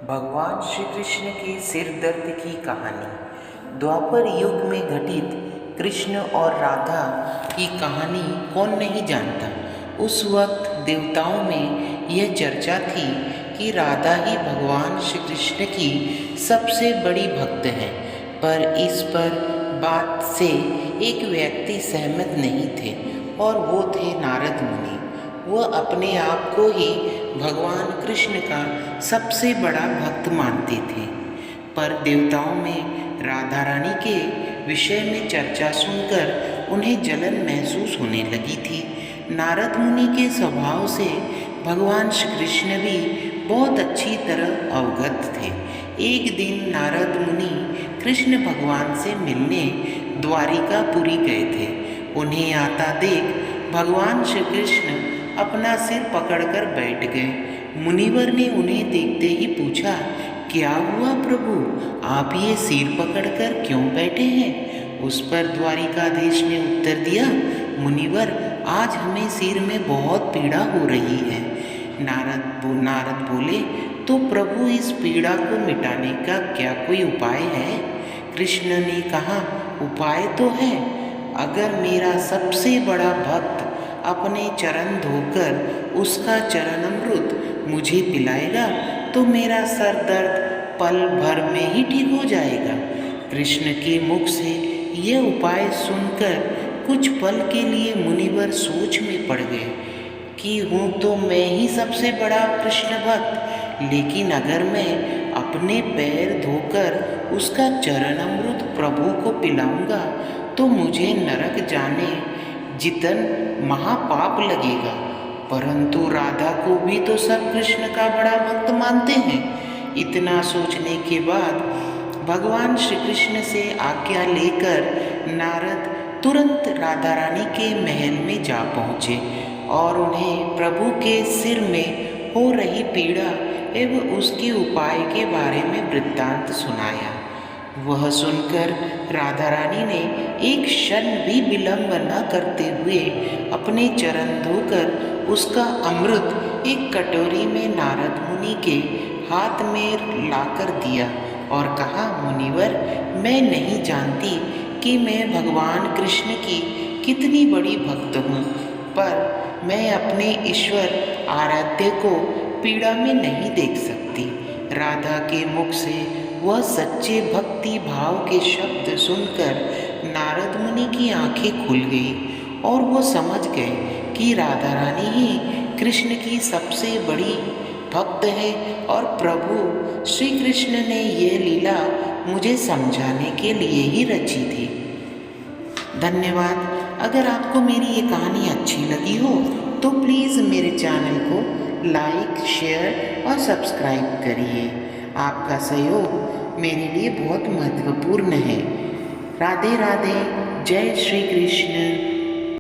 भगवान श्री कृष्ण के सिर दर्द की कहानी। द्वापर युग में घटित कृष्ण और राधा की कहानी कौन नहीं जानता। उस वक्त देवताओं में यह चर्चा थी कि राधा ही भगवान श्री कृष्ण की सबसे बड़ी भक्त है। पर इस पर बात से एक व्यक्ति सहमत नहीं थे और वो थे नारद मुनि। वह अपने आप को ही भगवान कृष्ण का सबसे बड़ा भक्त मानते थे। पर देवताओं में राधा रानी के विषय में चर्चा सुनकर उन्हें जलन महसूस होने लगी थी। नारद मुनि के स्वभाव से भगवान श्री कृष्ण भी बहुत अच्छी तरह अवगत थे। एक दिन नारद मुनि कृष्ण भगवान से मिलने द्वारिकापुरी गए थे। उन्हें आता देख भगवान श्री कृष्ण अपना सिर पकड़कर बैठ गए। मुनिवर ने उन्हें देखते ही पूछा, क्या हुआ प्रभु, आप ये सिर पकड़कर क्यों बैठे हैं? उस पर द्वारिकाधीश ने उत्तर दिया, मुनिवर, आज हमें सिर में बहुत पीड़ा हो रही है। नारद बोले, तो प्रभु इस पीड़ा को मिटाने का क्या कोई उपाय है? कृष्ण ने कहा, उपाय तो है। अगर मेरा सबसे बड़ा भक्त अपने चरण धोकर उसका चरण अमृत मुझे पिलाएगा तो मेरा सर दर्द पल भर में ही ठीक हो जाएगा। कृष्ण के मुख से यह उपाय सुनकर कुछ पल के लिए मुनिवर सोच में पड़ गए कि हूँ तो मैं ही सबसे बड़ा कृष्ण भक्त, लेकिन अगर मैं अपने पैर धोकर उसका चरण अमृत प्रभु को पिलाऊंगा तो मुझे नरक जाने जितन महापाप लगेगा। परंतु राधा को भी तो सब कृष्ण का बड़ा भक्त मानते हैं। इतना सोचने के बाद भगवान श्री कृष्ण से आज्ञा लेकर नारद तुरंत राधा रानी के महल में जा पहुँचे और उन्हें प्रभु के सिर में हो रही पीड़ा एवं उसके उपाय के बारे में वृत्तांत सुनाया। वह सुनकर राधा रानी ने एक क्षण भी विलंब न करते हुए अपने चरण धोकर उसका अमृत एक कटोरी में नारद मुनि के हाथ में लाकर दिया और कहा, मुनिवर, मैं नहीं जानती कि मैं भगवान कृष्ण की कितनी बड़ी भक्त हूँ, पर मैं अपने ईश्वर आराध्य को पीड़ा में नहीं देख सकती। राधा के मुख से वह सच्चे भक्ति भाव के शब्द सुनकर नारद मुनि की आंखें खुल गई और वो समझ गए कि राधा रानी ही कृष्ण की सबसे बड़ी भक्त है और प्रभु श्री कृष्ण ने ये लीला मुझे समझाने के लिए ही रची थी। धन्यवाद। अगर आपको मेरी ये कहानी अच्छी लगी हो तो प्लीज़ मेरे चैनल को लाइक, शेयर और सब्सक्राइब करिए। आपका सहयोग मेरे लिए बहुत महत्वपूर्ण है। राधे राधे। जय श्री कृष्ण।